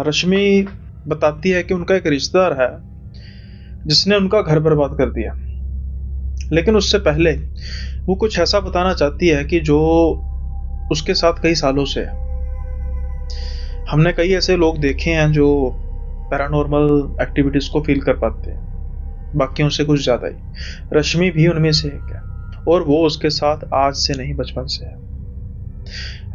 रश्मि बताती है कि उनका एक रिश्तेदार है जिसने उनका घर बर्बाद कर दिया। लेकिन उससे पहले वो कुछ ऐसा बताना चाहती है कि जो उसके साथ कई सालों से है। हमने कई ऐसे लोग देखे हैं जो पैरानॉर्मल एक्टिविटीज को फील कर पाते हैं, बाकियों से कुछ ज्यादा ही। रश्मि भी उनमें से एक है, और वो उसके साथ आज से नहीं बचपन से है।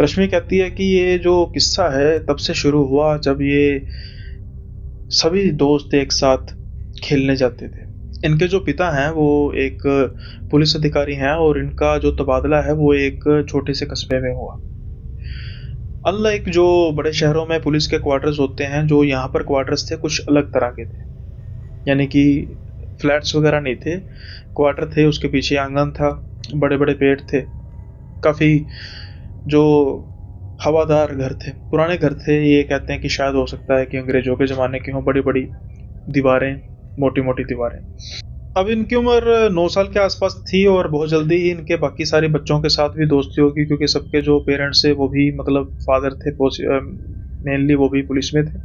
रश्मि कहती है कि ये जो किस्सा है तब से शुरू हुआ जब ये सभी दोस्त एक साथ खेलने जाते थे। इनके जो पिता हैं वो एक पुलिस अधिकारी हैं, और इनका जो तबादला है वो एक छोटे से कस्बे में हुआ। अनलाइक जो बड़े शहरों में पुलिस के क्वार्टर्स होते हैं, जो यहाँ पर क्वार्टर्स थे कुछ अलग तरह के थे। यानी कि फ्लैट्स वगैरह नहीं थे, क्वार्टर थे, उसके पीछे आंगन था, बड़े बड़े पेड़ थे, काफ़ी जो हवादार घर थे, पुराने घर थे। ये कहते हैं कि शायद हो सकता है कि अंग्रेजों के ज़माने की हों, बड़ी बड़ी दीवारें, मोटी मोटी दीवारें। अब इनकी उम्र 9 साल के आसपास थी, और बहुत जल्दी ही इनके बाकी सारे बच्चों के साथ भी दोस्ती होगी, क्योंकि सबके जो पेरेंट्स थे वो भी, मतलब फादर थे मेनली, वो भी पुलिस में थे।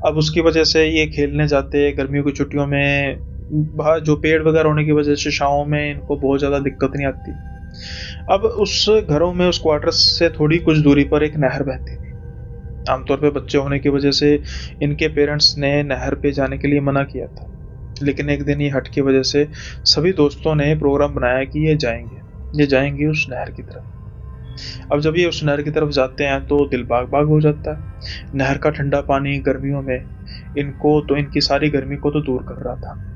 अब उसकी वजह से ये खेलने जाते, गर्मियों की छुट्टियों में बाहर जो पेड़ वगैरह होने की वजह से छाँव में इनको बहुत ज़्यादा दिक्कत नहीं आती। अब उस घरों में, उस क्वार्टर्स से थोड़ी कुछ दूरी पर एक नहर बहती थी। आमतौर पे बच्चे होने की वजह से इनके पेरेंट्स ने नहर पे जाने के लिए मना किया था, लेकिन एक दिन ये हट की वजह से सभी दोस्तों ने प्रोग्राम बनाया कि ये जाएंगे उस नहर की तरफ। अब जब ये उस नहर की तरफ जाते हैं तो दिल बाग बाग हो जाता है। नहर का ठंडा पानी गर्मियों में इनको तो, इनकी सारी गर्मी को तो दूर कर रहा था।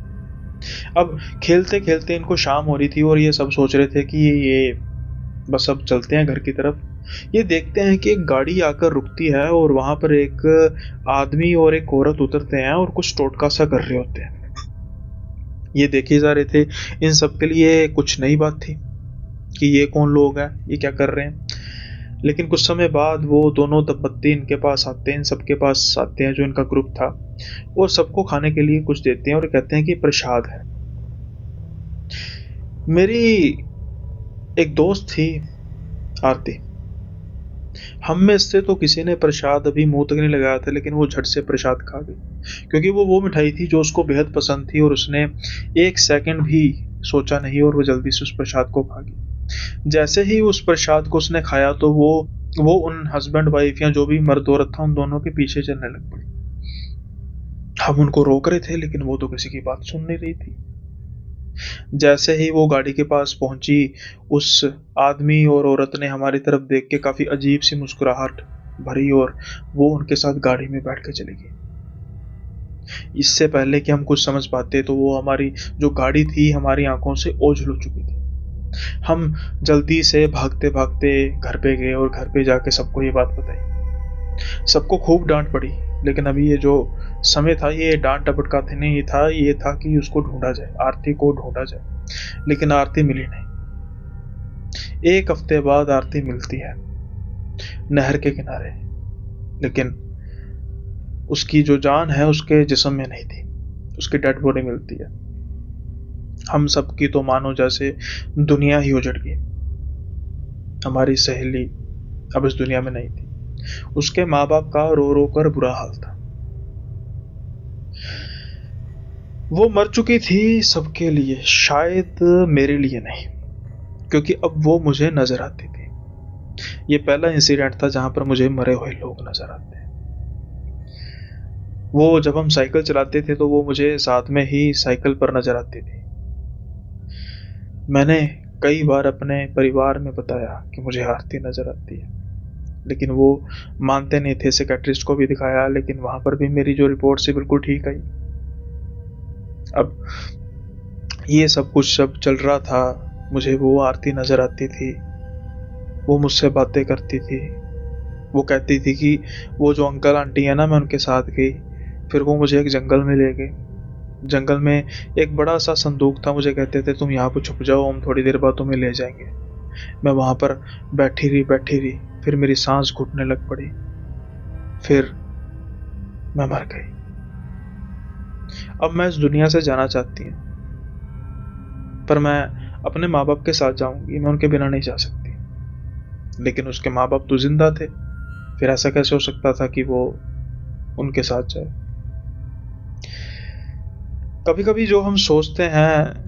अब खेलते खेलते इनको शाम हो रही थी, और ये सब सोच रहे थे कि ये बस अब चलते हैं घर की तरफ। ये देखते हैं कि एक गाड़ी आकर रुकती है, और वहां पर एक आदमी और एक औरत उतरते हैं और कुछ टोटका सा कर रहे होते हैं। ये देखे जा रहे थे। इन सब के लिए कुछ नई बात थी कि ये कौन लोग हैं, ये क्या कर रहे हैं। लेकिन कुछ समय बाद वो दोनों दंपत्ति इनके पास आते हैं, इन सबके पास आते हैं जो इनका ग्रुप था, और सबको खाने के लिए कुछ देते हैं और कहते हैं कि प्रसाद है। मेरी एक दोस्त थी, आरती। हम में से तो किसी ने प्रसाद अभी मुंह तक नहीं लगाया था, लेकिन वो झट से प्रसाद खा गई, क्योंकि वो मिठाई थी जो उसको बेहद पसंद थी, और उसने एक सेकंड भी सोचा नहीं, और वो जल्दी से उस प्रसाद को खा गई। जैसे ही उस प्रसाद को उसने खाया तो वो उन हस्बैंड वाइफ या जो भी मर्द औरत था उन दोनों के पीछे चलने लग पड़ी। हम उनको रोक रहे थे, लेकिन वो तो किसी की बात सुन नहीं रही थी। जैसे ही वो गाड़ी के पास पहुंची, उस आदमी और औरत ने हमारी तरफ देख के काफी अजीब सी मुस्कुराहट भरी, और वो उनके साथ गाड़ी में बैठ के चली गई। इससे पहले कि हम कुछ समझ पाते तो वो हमारी जो गाड़ी थी हमारी आंखों से ओझल हो चुकी थी। हम जल्दी से भागते भागते घर पे गए, और घर पे जाके सबको ये बात बताई। सबको खूब डांट पड़ी, लेकिन अभी ये जो समय था ये डांट डपट का नहीं था, ये था कि उसको ढूंढा जाए, आरती को ढूंढा जाए। लेकिन आरती मिली नहीं। एक हफ्ते बाद आरती मिलती है नहर के किनारे, लेकिन उसकी जो जान है उसके जिस्म में नहीं थी। उसकी डेड बॉडी मिलती है। हम सबकी तो मानो जैसे दुनिया ही उजड़ गई। हमारी सहेली अब इस दुनिया में नहीं थी। उसके माँ बाप का रो रो कर बुरा हाल था। वो मर चुकी थी सबके लिए, शायद मेरे लिए नहीं, क्योंकि अब वो मुझे नजर आती थी। ये पहला इंसिडेंट था जहां पर मुझे मरे हुए लोग नजर आते। वो जब हम साइकिल चलाते थे तो वो मुझे साथ में ही साइकिल पर नजर आती थी। मैंने कई बार अपने परिवार में बताया कि मुझे आरती नजर आती है, लेकिन वो मानते नहीं थे। साइकियाट्रिस्ट को भी दिखाया, लेकिन वहां पर भी मेरी जो रिपोर्ट से बिल्कुल ठीक आई। अब ये सब कुछ जब चल रहा था, मुझे वो आरती नजर आती थी। वो मुझसे बातें करती थी। वो कहती थी कि वो जो अंकल आंटी है ना, मैं उनके साथ गई। फिर वो मुझे एक जंगल में ले गए। जंगल में एक बड़ा सा संदूक था। मुझे कहते थे तुम यहाँ पर छुप जाओ, हम थोड़ी देर बाद तुम्हें ले जाएंगे। मैं वहां पर बैठी रही। फिर मेरी सांस घुटने लग पड़ी। फिर मैं मर गई। अब मैं इस दुनिया से जाना चाहती हूँ, पर मैं अपने माँ बाप के साथ जाऊंगी, मैं उनके बिना नहीं जा सकती। लेकिन उसके माँ बाप तो जिंदा थे। फिर ऐसा कैसे हो सकता था कि वो उनके साथ जाए। कभी कभी जो हम सोचते हैं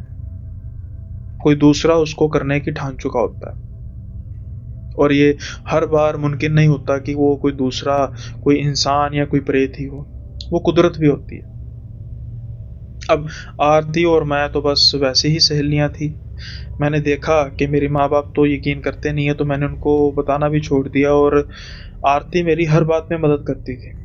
कोई दूसरा उसको करने की ठान चुका होता है, और ये हर बार मुमकिन नहीं होता कि वो कोई दूसरा, कोई इंसान या कोई प्रेत ही हो, वो कुदरत भी होती है। अब आरती और मैं तो बस वैसे ही सहेलियां थी। मैंने देखा कि मेरे माँ बाप तो यकीन करते नहीं है, तो मैंने उनको बताना भी छोड़ दिया, और आरती मेरी हर बात में मदद करती थी।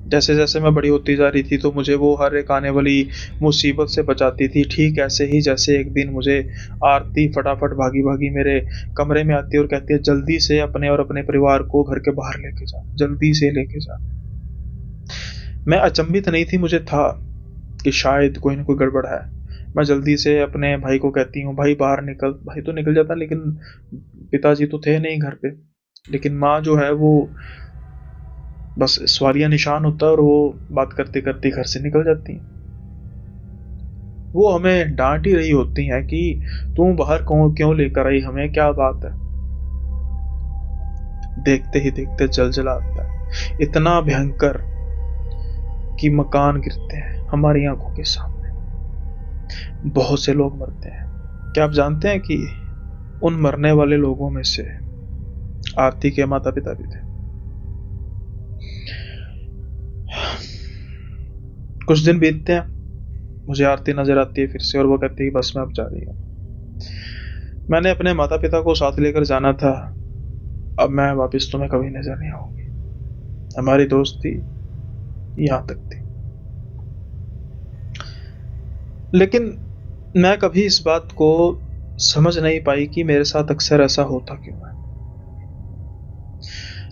जैसे जैसे मैं बड़ी होती जा रही थी तो मुझे वो हर एक आने वाली मुसीबत से बचाती थी। ठीक ऐसे ही जैसे एक दिन मुझे आरती फटाफट भागी भागी मेरे कमरे में आती है और कहती है, जल्दी से अपने और अपने परिवार को घर के बाहर लेके जा, जल्दी से लेके जा। मैं अचंभित नहीं थी, मुझे था कि शायद कोई ना कोई गड़बड़ है। मैं जल्दी से अपने भाई को कहती हूँ, भाई बाहर निकल। भाई तो निकल जाता, लेकिन पिताजी तो थे नहीं घर पे। लेकिन माँ जो है वो बस सवालिया निशान होता है, और वो बात करते करते घर से निकल जाती हैं। वो हमें डांट ही रही होती हैं कि तुम बाहर क्यों लेकर आई, हमें क्या बात है। देखते ही देखते जलजला आता है, इतना भयंकर कि मकान गिरते हैं हमारी आंखों के सामने, बहुत से लोग मरते हैं। क्या आप जानते हैं कि उन मरने वाले लोगों में से आरती के माता पिता भी थे। कुछ दिन बीतते हैं, मुझे आरती नजर आती है फिर से, और वो कहती है बस मैं अब जा रही हूँ। मैंने अपने माता पिता को साथ लेकर जाना था, अब मैं वापस तुम्हें कभी नजर नहीं आऊंगी। हमारी दोस्ती यहाँ तक थी। लेकिन मैं कभी इस बात को समझ नहीं पाई कि मेरे साथ अक्सर ऐसा होता क्यों है।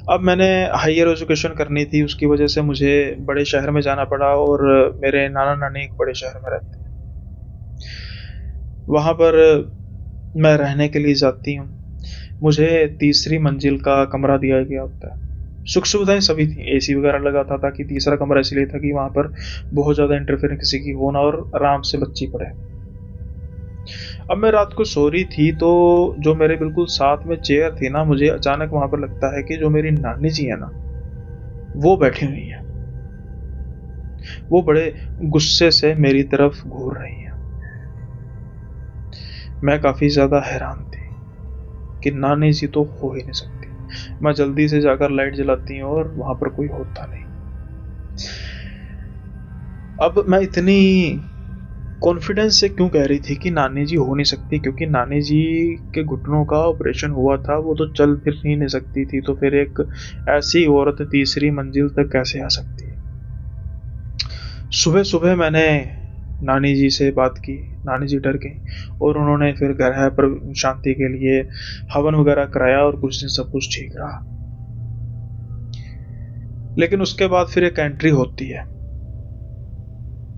अब मैंने हायर एजुकेशन करनी थी, उसकी वजह से मुझे बड़े शहर में जाना पड़ा, और मेरे नाना नानी एक बड़े शहर में रहते हैं। वहाँ पर मैं रहने के लिए जाती हूँ। मुझे तीसरी मंजिल का कमरा दिया गया होता है। सुख सुविधाएं सभी थी, एसी वगैरह लगा था, ताकि तीसरा कमरा इसलिए था कि वहाँ पर बहुत ज़्यादा इंटरफेरेंस किसी की हो ना, और आराम से बच्ची पढ़े। अब मैं रात को सो रही थी, तो जो मेरे बिल्कुल साथ में चेयर थी ना, मुझे अचानक वहां पर लगता है कि जो मेरी नानी जी है ना, वो बैठी हुई है। वो बड़े गुस्से से मेरी तरफ घूर रही है। मैं काफी ज्यादा हैरान थी कि नानी जी तो हो ही नहीं सकती। मैं जल्दी से जाकर लाइट जलाती हूँ, और वहां पर कोई होता नहीं। अब मैं इतनी कॉन्फिडेंस से क्यों कह रही थी कि नानी जी हो नहीं सकती, क्योंकि नानी जी के घुटनों का ऑपरेशन हुआ था, वो तो चल फिर ही नहीं सकती थी, तो फिर एक ऐसी औरत तीसरी मंजिल तक कैसे आ सकती है। सुबह सुबह मैंने नानी जी से बात की। नानी जी डर गई, और उन्होंने फिर ग्रह पर शांति के लिए हवन वगैरह कराया, और कुछ दिन सब कुछ ठीक रहा। लेकिन उसके बाद फिर एक एंट्री होती है।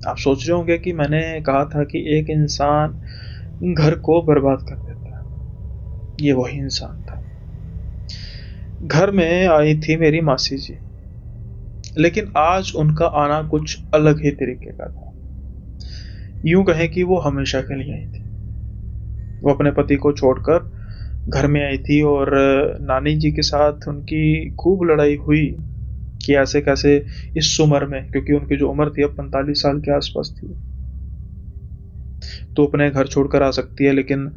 आप सोच रहे होंगे कि मैंने कहा था कि एक इंसान घर को बर्बाद कर देता है, ये वही इंसान था। घर में आई थी मेरी मासी जी, लेकिन आज उनका आना कुछ अलग ही तरीके का था। यूं कहें कि वो हमेशा के लिए आई थी। वो अपने पति को छोड़कर घर में आई थी, और नानी जी के साथ उनकी खूब लड़ाई हुई कि ऐसे कैसे इस उम्र में, क्योंकि उनकी जो उम्र थी अब 45 साल के आसपास थी, तो अपने घर छोड़कर आ सकती है। लेकिन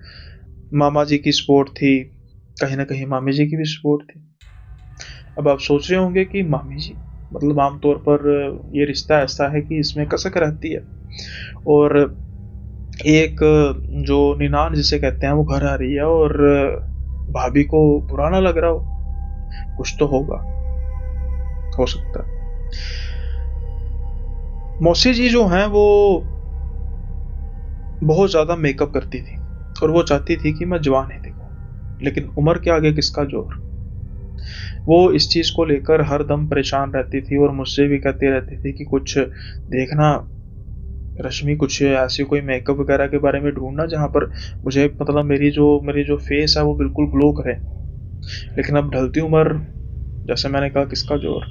मामा जी की सपोर्ट थी, कहीं ना कहीं मामी जी की भी सपोर्ट थी। अब आप सोच रहे होंगे कि मामी जी, मतलब आमतौर पर ये रिश्ता ऐसा है कि इसमें कसक रहती है, और एक जो निनान जिसे कहते हैं वो घर आ रही है, और भाभी को बुरा ना लग रहा हो, कुछ तो होगा, हो सकता है। मौसी जी जो हैं वो बहुत ज्यादा मेकअप करती थी, और वो चाहती थी कि मैं जवान ही दिखूं, लेकिन उम्र के आगे किसका जोर। वो इस चीज को लेकर हर दम परेशान रहती थी, और मुझसे भी कहती रहती थी कि कुछ देखना रश्मि, कुछ ऐसी कोई मेकअप वगैरह के बारे में ढूंढना जहां पर मुझे, मतलब मेरी जो फेस है वो बिल्कुल ग्लो करे। लेकिन अब ढलती उम्र, जैसे मैंने कहा, किसका जोर।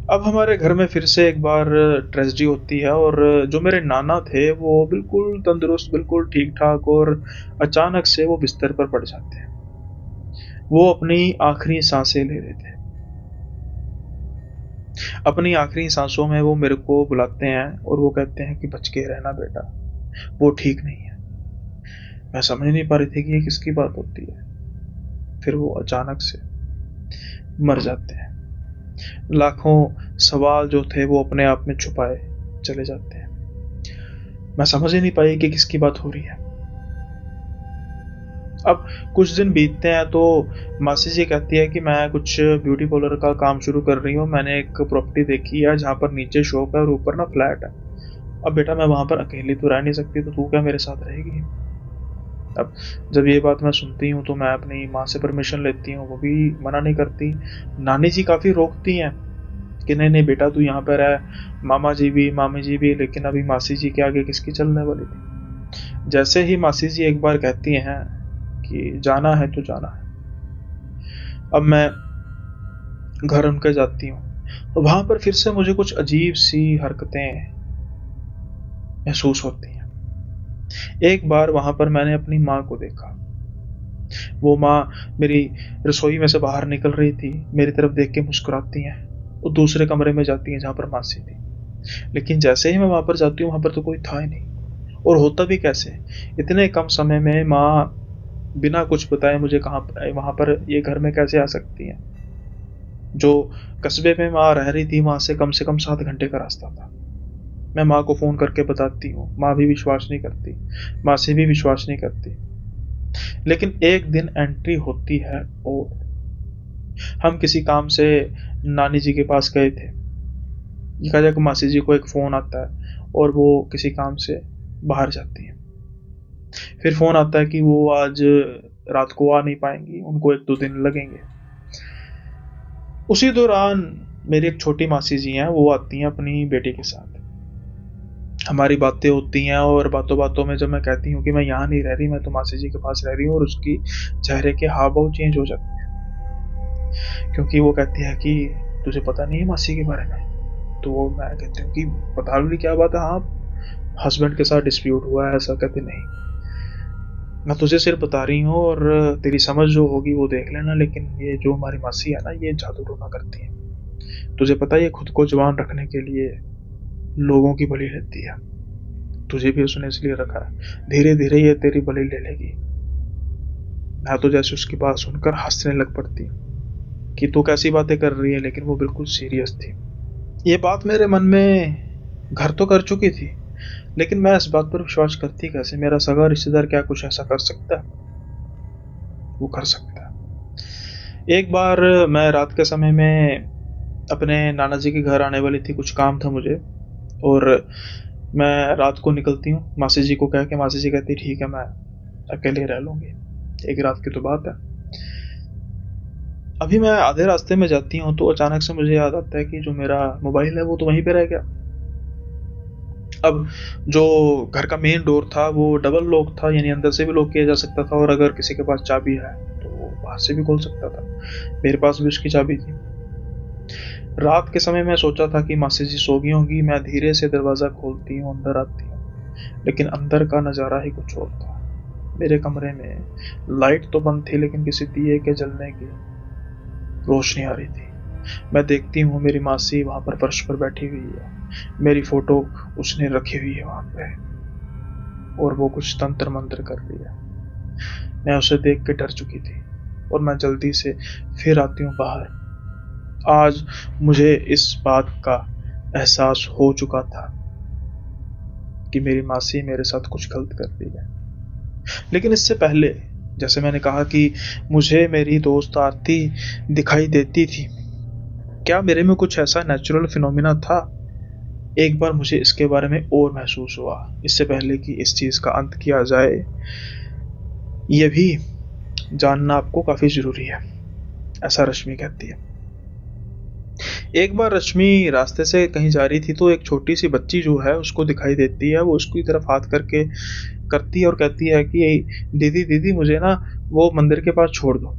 अब हमारे घर में फिर से एक बार ट्रेजेडी होती है, और जो मेरे नाना थे वो बिल्कुल तंदुरुस्त, बिल्कुल ठीक ठाक, और अचानक से वो बिस्तर पर पड़ जाते हैं। वो अपनी आखिरी सांसें ले रहे थे। अपनी आखिरी सांसों में वो मेरे को बुलाते हैं और वो कहते हैं कि बच के रहना बेटा, वो ठीक नहीं है। मैं समझ नहीं पा रही थी कि ये किसकी बात होती है। फिर वो अचानक से मर जाते हैं। लाखों सवाल जो थे वो अपने आप में छुपाए चले जाते हैं। मैं समझ ही नहीं पाई कि किसकी बात हो रही है। अब कुछ दिन बीतते हैं तो मासी जी कहती है कि मैं कुछ ब्यूटी पार्लर का काम शुरू कर रही हूँ। मैंने एक प्रॉपर्टी देखी है जहाँ पर नीचे शॉप है और ऊपर ना फ्लैट है। अब बेटा मैं वहाँ पर अकेली तो रह नहीं सकती, तो तू क्या मेरे साथ रहेगी? अब जब ये बात मैं सुनती हूँ तो मैं अपनी माँ से परमिशन लेती हूँ, वो भी मना नहीं करती। नानी जी काफ़ी रोकती हैं कि नहीं नहीं बेटा तू यहाँ पर रह, मामा जी भी मामी जी भी, लेकिन अभी मासी जी के आगे किसकी चलने वाली थी। जैसे ही मासी जी एक बार कहती हैं कि जाना है तो जाना है, अब मैं घर उनके जाती हूँ तो वहां पर फिर से मुझे कुछ अजीब सी हरकतें महसूस होती हैं। एक बार वहां पर मैंने अपनी माँ को देखा। वो माँ मेरी रसोई में से बाहर निकल रही थी, मेरी तरफ देख के मुस्कुराती हैं, वो दूसरे कमरे में जाती हैं जहाँ पर मासी थी। लेकिन जैसे ही मैं वहां पर जाती हूँ वहां पर तो कोई था ही नहीं। और होता भी कैसे, इतने कम समय में माँ बिना कुछ बताए मुझे कहाँ वहां पर ये घर में कैसे आ सकती है। जो कस्बे में माँ रह रही थी वहां से कम 7 घंटे का रास्ता था। मैं माँ को फोन करके बताती हूँ, माँ भी विश्वास नहीं करती, मासी भी विश्वास नहीं करती। लेकिन एक दिन एंट्री होती है और हम किसी काम से नानी जी के पास गए थे। देखा जाए कि मासी जी को एक फोन आता है और वो किसी काम से बाहर जाती है। फिर फोन आता है कि वो आज रात को आ नहीं पाएंगी, उनको 1-2 दिन लगेंगे। उसी दौरान मेरी एक छोटी मासी जी हैं, वो आती हैं अपनी बेटी के साथ। हमारी बातें होती हैं और बातों बातों में जब मैं कहती हूँ कि मैं यहाँ नहीं रह रही, मैं तो मासी जी के पास रह रही हूँ, और उसकी चेहरे के हाव भाव चेंज हो जाते हैं। क्योंकि वो कहती है कि तुझे पता नहीं है मासी के बारे में। तो वो मैं कहती हूँ कि बता ली क्या बात है। हाँ, हस्बैंड के साथ डिस्प्यूट हुआ है। ऐसा कहते नहीं, मैं तुझे सिर्फ बता रही हूँ और तेरी समझ जो होगी वो देख लेना, लेकिन ये जो हमारी मासी है ना, ये जादू टोना करती है। तुझे पता है ये खुद को जवान रखने के लिए लोगों की बलि लेती है। तुझे भी उसने इसलिए रखा है, धीरे धीरे ये तेरी बलि ले लेगी। मैं तो जैसे उसकी बात सुनकर हंसने लग पड़ती कि तू कैसी बातें कर रही है, लेकिन वो बिल्कुल सीरियस थी। ये बात मेरे मन में घर तो कर चुकी थी, लेकिन मैं इस बात पर विश्वास करती कैसे? मेरा सगा रिश्तेदार क्या कुछ ऐसा कर सकता है? वो कर सकता है। एक बार मैं रात के समय में अपने नाना जी के घर आने वाली थी, कुछ काम था मुझे, और मैं रात को निकलती हूँ मासी जी को कह के। मासी जी कहती ठीक है मैं अकेले रह लूंगी, एक रात की तो बात है। अभी मैं आधे रास्ते में जाती हूँ तो अचानक से मुझे याद आता है कि जो मेरा मोबाइल है वो तो वहीं पे रह गया। अब जो घर का मेन डोर था वो डबल लॉक था, यानी अंदर से भी लॉक किया जा सकता था, और अगर किसी के पास चाबी है तो वो बाहर से भी खोल सकता था। मेरे पास भी उसकी चाबी थी। रात के समय मैं सोचा था कि मासी जी सो गई होंगी। मैं धीरे से दरवाजा खोलती हूँ, अंदर आती हूँ, लेकिन अंदर का नजारा ही कुछ और था। मेरे कमरे में लाइट तो बंद थी, लेकिन किसी दिए के जलने की रोशनी आ रही थी। मैं देखती हूँ मेरी मासी वहां पर फर्श पर बैठी हुई है, मेरी फोटो उसने रखी हुई है वहां पे, और वो कुछ तंत्र मंत्र कर रही है। मैं उसे देख के डर चुकी थी और मैं जल्दी से फिर आती हूँ बाहर। आज मुझे इस बात का एहसास हो चुका था कि मेरी मासी मेरे साथ कुछ गलत कर रही है। लेकिन इससे पहले, जैसे मैंने कहा कि मुझे मेरी दोस्त आरती दिखाई देती थी, क्या मेरे में कुछ ऐसा नेचुरल फिनोमिना था? एक बार मुझे इसके बारे में और महसूस हुआ। इससे पहले कि इस चीज का अंत किया जाए, यह भी जानना आपको काफी जरूरी है, ऐसा रश्मि कहती है। एक बार रश्मि रास्ते से कहीं जा रही थी तो एक छोटी सी बच्ची जो है उसको दिखाई देती है। वो उसकी तरफ हाथ करके करती है और कहती है कि दीदी दीदी मुझे ना वो मंदिर के पास छोड़ दो।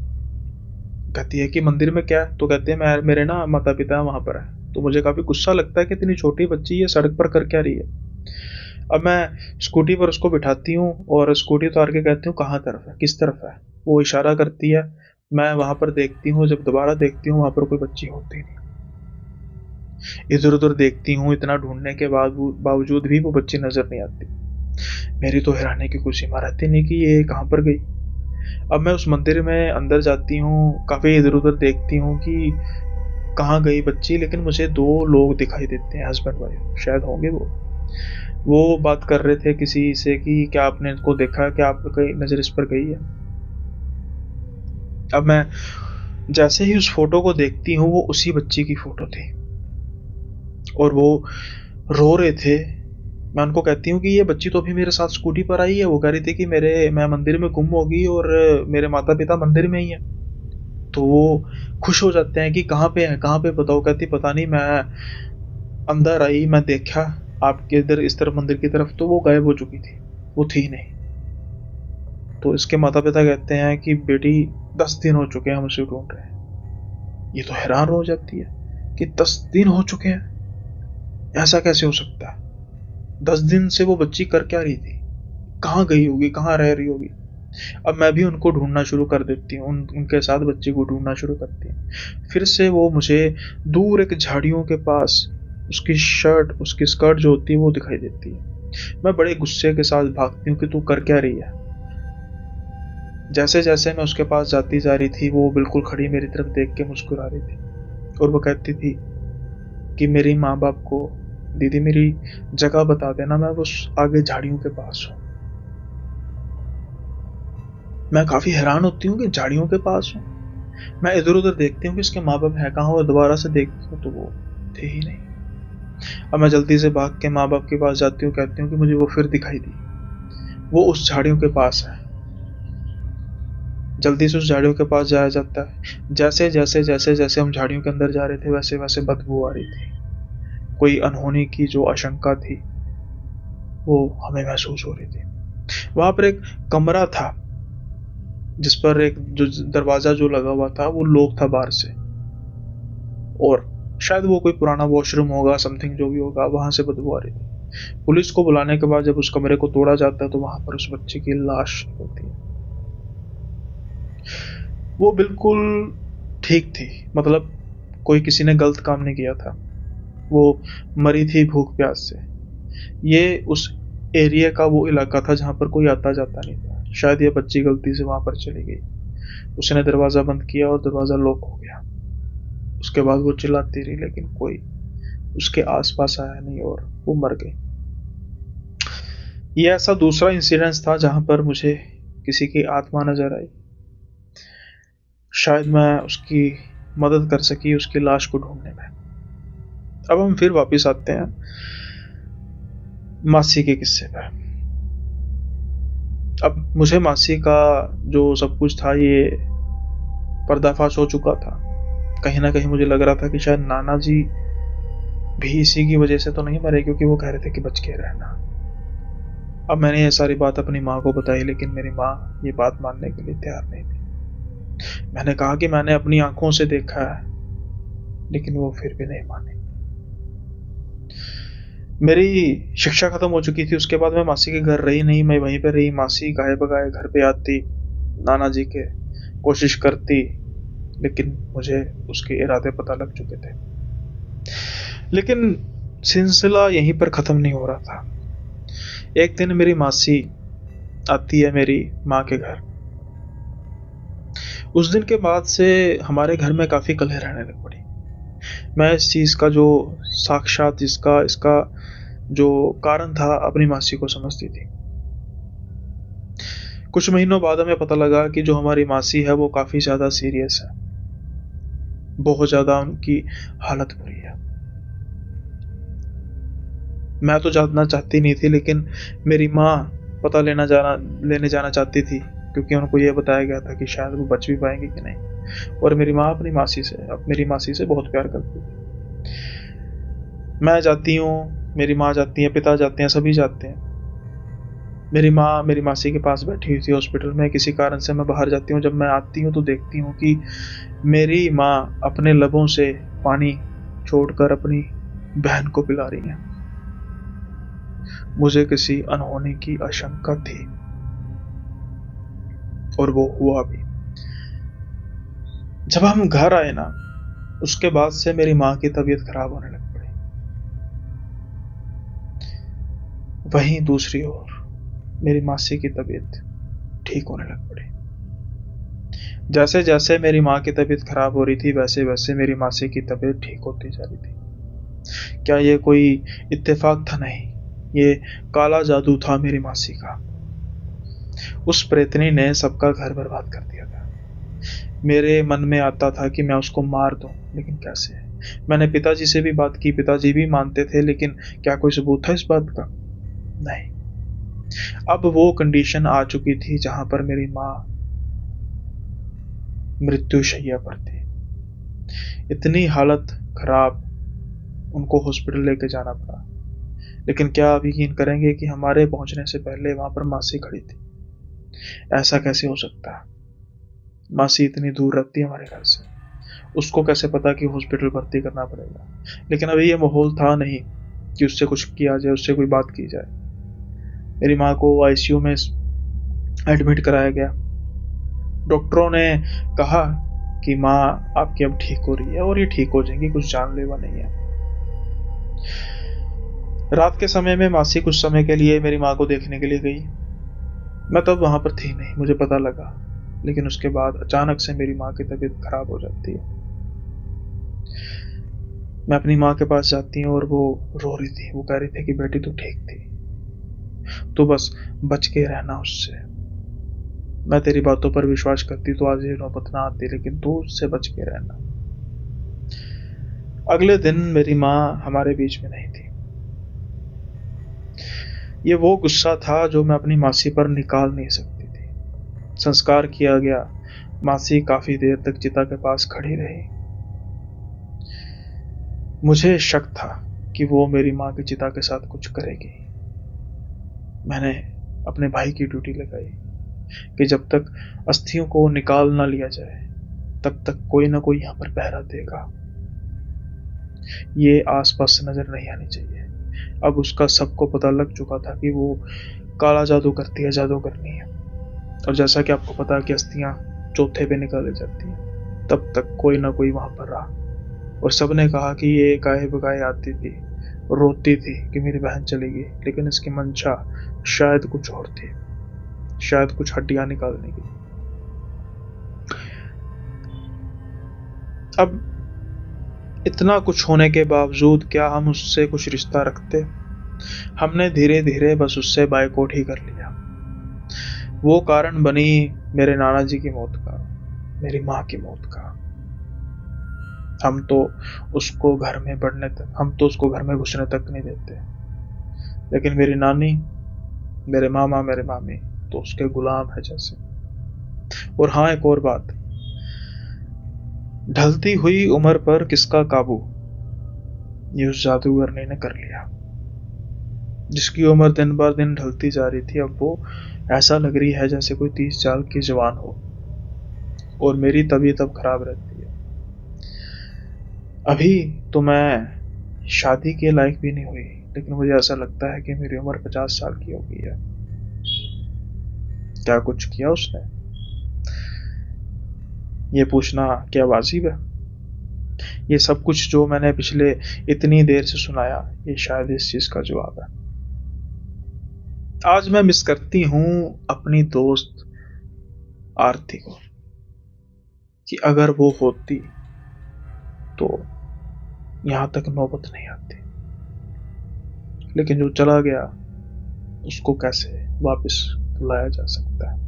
कहती है कि मंदिर में क्या है? तो कहते हैं मैं मेरे ना माता पिता वहां पर है। तो मुझे काफी गुस्सा लगता है कि इतनी छोटी बच्ची ये सड़क पर कर क्या रही है। अब मैं स्कूटी पर उसको बिठाती हूँ और स्कूटी उतार के कहती हूँ कहाँ तरफ है, किस तरफ है? वो इशारा करती है। मैं वहां पर देखती हूँ, जब दोबारा देखती हूँ वहां पर कोई बच्ची होती नहीं। इधर उधर देखती हूँ, इतना ढूंढने के बावजूद भी वो बच्ची नजर नहीं आती। मेरी तो हैरानी की कोई सीमा रहती नहीं कि ये कहाँ पर गई। अब मैं उस मंदिर में अंदर जाती हूँ, काफी इधर उधर देखती हूँ कि कहाँ गई बच्ची, लेकिन मुझे दो लोग दिखाई देते हैं, हस्बैंड वाइफ शायद होंगे वो बात कर रहे थे किसी से कि क्या आपने इनको देखा, क्या आपकी नजर इस पर गई है। अब मैं जैसे ही उस फोटो को देखती हूँ, वो उसी बच्ची की फोटो थी और वो रो रहे थे। मैं उनको कहती हूँ कि ये बच्ची तो अभी मेरे साथ स्कूटी पर आई है। वो कह रही थी कि मैं मंदिर में गुम होगी और मेरे माता पिता मंदिर में ही हैं। तो वो खुश हो जाते हैं कि कहाँ पे है, कहाँ पे बताओ। कहती पता नहीं, मैं अंदर आई, मैं देखा आपके इधर इस तरफ मंदिर की तरफ, तो वो गायब हो चुकी थी, वो थी नहीं। तो इसके माता पिता कहते हैं कि बेटी 10 दिन हो चुके हैं हम उसे ढूंढ रहे हैं। ये तो हैरान हो जाती है कि 10 दिन हो चुके हैं, ऐसा कैसे हो सकता है। 10 दिन से वो बच्ची कर क्या रही थी, कहाँ गई होगी, कहाँ रह रही होगी। अब मैं भी उनको ढूंढना शुरू कर देती हूँ, उनके साथ बच्ची को ढूंढना शुरू करती हूँ। फिर से वो मुझे दूर एक झाड़ियों के पास उसकी शर्ट, उसकी स्कर्ट जो होती है वो दिखाई देती है। मैं बड़े गुस्से के साथ भागती हूँ कि तू कर क्या रही है। जैसे जैसे मैं उसके पास जाती जा रही थी, वो बिल्कुल खड़ी मेरी तरफ देख के मुस्कुरा रही थी और वो कहती थी कि मेरी माँ बाप को दीदी मेरी जगह बता देना, मैं उस आगे झाड़ियों के पास हूँ। मैं काफी हैरान होती हूँ कि झाड़ियों के पास हूँ। मैं इधर उधर देखती हूँ कि इसके माँ बाप है कहाँ, और दोबारा से देखती हूँ तो वो थे ही नहीं। अब मैं जल्दी से भाग के माँ बाप के पास जाती हूँ, कहती हूँ कि मुझे वो फिर दिखाई दी, वो उस झाड़ियों के पास है। जल्दी से उस झाड़ियों के पास जाया जाता है। जैसे जैसे जैसे जैसे हम झाड़ियों के अंदर जा रहे थे, वैसे वैसे बदबू आ रही थी। कोई अनहोनी की जो आशंका थी वो हमें महसूस हो रही थी। वहां पर एक कमरा था जिस पर एक जो दरवाजा जो लगा हुआ था वो लॉक था बाहर से, और शायद वो कोई पुराना वॉशरूम होगा, समथिंग जो भी होगा, वहां से बदबू आ रही थी। पुलिस को बुलाने के बाद जब उस कमरे को तोड़ा जाता है तो वहां पर उस बच्चे की लाश होती है। वो बिल्कुल ठीक थी, मतलब कोई किसी ने गलत काम नहीं किया था। वो मरी थी भूख प्यास से। ये उस एरिया का वो इलाका था जहां पर कोई आता जाता नहीं था। शायद ये बच्ची गलती से वहां पर चली गई, उसने दरवाजा बंद किया और दरवाजा लॉक हो गया। उसके बाद वो चिल्लाती रही लेकिन कोई उसके आसपास आया नहीं और वो मर गई। ये ऐसा दूसरा इंसिडेंस था जहां पर मुझे किसी की आत्मा नजर आई। शायद मैं उसकी मदद कर सकी उसकी लाश को ढूंढने में। अब हम फिर वापस आते हैं मासी के किस्से पर। अब मुझे मासी का जो सब कुछ था ये पर्दाफाश हो चुका था। कहीं ना कहीं मुझे लग रहा था कि शायद नाना जी भी इसी की वजह से तो नहीं मरे, क्योंकि वो कह रहे थे कि बच के रहना। अब मैंने ये सारी बात अपनी माँ को बताई, लेकिन मेरी माँ ये बात मानने के लिए तैयार नहीं थी। मैंने कहा कि मैंने अपनी आंखों से देखा है, लेकिन वो फिर भी नहीं मानी। मेरी शिक्षा खत्म हो चुकी थी, उसके बाद मैं मासी के घर रही नहीं, मैं वहीं पे रही। मासी गाये बगाए घर पे आती, नाना जी के कोशिश करती, लेकिन मुझे उसके इरादे पता लग चुके थे। लेकिन सिलसिला यहीं पर खत्म नहीं हो रहा था। एक दिन मेरी मासी आती है मेरी माँ के घर। उस दिन के बाद से हमारे घर में काफी कलह रहने लग पड़ी। मैं इस चीज का जो साक्षात इसका इसका जो कारण था अपनी मासी को समझती थी। कुछ महीनों बाद हमें पता लगा कि जो हमारी मासी है वो काफी ज्यादा सीरियस है, बहुत ज्यादा उनकी हालत बुरी है। मैं तो जानना चाहती नहीं थी, लेकिन मेरी माँ पता लेने जाना चाहती थी, क्योंकि उनको ये बताया गया था कि शायद वो बच भी पाएंगे कि नहीं। और मेरी माँ मेरी मासी से बहुत प्यार करती थी। मैं जाती हूँ, मेरी माँ जाती है, पिता जाते हैं, सभी जाते हैं। मेरी माँ मेरी मासी के पास बैठी हुई थी हॉस्पिटल में। किसी कारण से मैं बाहर जाती हूँ। जब मैं आती हूँ तो देखती हूँ कि मेरी माँ अपने लबों से पानी छोड़कर अपनी बहन को पिला रही है। मुझे किसी अनहोनी की आशंका थी और वो हुआ भी। जब हम घर आए ना, उसके बाद से मेरी माँ की तबीयत खराब होने लग वहीं दूसरी ओर मेरी मासी की तबीयत ठीक होने लग पड़ी। जैसे जैसे मेरी माँ की तबीयत खराब हो रही थी, वैसे वैसे मेरी मासी की तबीयत ठीक होती जा रही थी। क्या ये कोई इत्तेफाक था? नहीं, ये काला जादू था मेरी मासी का। उस प्रेतनी ने सबका घर बर्बाद कर दिया था। मेरे मन में आता था कि मैं उसको मार दूं, लेकिन कैसे? मैंने पिताजी से भी बात की, पिताजी भी मानते थे, लेकिन क्या कोई सबूत था इस बात का? नहीं। अब वो कंडीशन आ चुकी थी जहां पर मेरी माँ मृत्युशैया पर थी। इतनी हालत खराब, उनको हॉस्पिटल लेके जाना पड़ा। लेकिन क्या आप यकीन करेंगे कि हमारे पहुंचने से पहले वहां पर मासी खड़ी थी? ऐसा कैसे हो सकता है? मासी इतनी दूर रहती है हमारे घर से, उसको कैसे पता कि हॉस्पिटल भर्ती करना पड़ेगा? लेकिन अभी ये माहौल था नहीं कि उससे कुछ किया जाए, उससे कोई बात की जाए। मेरी माँ को आईसीयू में एडमिट कराया गया। डॉक्टरों ने कहा कि माँ आपकी अब ठीक हो रही है और ये ठीक हो जाएंगी, कुछ जानलेवा नहीं है। रात के समय में मासी कुछ समय के लिए मेरी माँ को देखने के लिए गई। मैं तब वहां पर थी नहीं, मुझे पता लगा। लेकिन उसके बाद अचानक से मेरी माँ की तबीयत खराब हो जाती है। मैं अपनी माँ के पास जाती हूँ और वो रो रही थी। वो कह रही थी कि बेटी तू ठीक थी, तू बस बच के रहना उससे। मैं तेरी बातों पर विश्वास करती तो आज ये नौबत ना आती, लेकिन तू उससे बच के रहना। अगले दिन मेरी माँ हमारे बीच में नहीं थी। ये वो गुस्सा था जो मैं अपनी मासी पर निकाल नहीं सकती थी। संस्कार किया गया। मासी काफी देर तक चिता के पास खड़ी रही। मुझे शक था कि वो मेरी माँ की चिता के साथ कुछ करेगी। मैंने अपने भाई की ड्यूटी लगाई कि जब तक अस्थियों को निकाल ना लिया जाए, तब तक कोई ना कोई यहाँ पर पहरा देगा। ये आसपास नजर नहीं आनी चाहिए। अब उसका सबको पता लग चुका था कि वो काला जादू करती है, जादू करनी है। और जैसा कि आपको पता है कि अस्थियां चौथे पे निकाली जाती हैं, तब तक कोई ना कोई वहां पर रहा। और सबने कहा कि ये गाये बगाए आती थी, रोती थी कि मेरी बहन चली गई, लेकिन इसकी मंशा शायद कुछ और थी, शायद कुछ हड्डियां निकालने की। अब इतना कुछ होने के बावजूद क्या हम उससे कुछ रिश्ता रखते? हमने धीरे धीरे बस उससे बायकॉट ही कर लिया। वो कारण बनी मेरे नाना जी की मौत का, मेरी माँ की मौत का। हम तो उसको घर में घुसने तक नहीं देते। लेकिन मेरी नानी, मेरे मामा, मेरे मामी तो उसके गुलाम है जैसे। और हाँ, एक और बात, ढलती हुई उम्र पर किसका काबू, ये उस जादूगरनी ने कर लिया। जिसकी उम्र दिन बर दिन ढलती जा रही थी, अब वो ऐसा लग रही है जैसे कोई 30 साल की जवान हो। और मेरी तबीयत अब खराब रहती है। अभी तो मैं शादी के लायक भी नहीं हुई, लेकिन मुझे ऐसा लगता है कि मेरी उम्र 50 साल की हो गई है। क्या कुछ किया उसने, ये पूछना क्या वाजिब है? ये सब कुछ जो मैंने पिछले इतनी देर से सुनाया, ये शायद इस चीज का जवाब है। आज मैं मिस करती हूँ अपनी दोस्त आरती को, कि अगर वो होती तो यहां तक नौबत नहीं आती। लेकिन जो चला गया, उसको कैसे वापस लाया जा सकता है?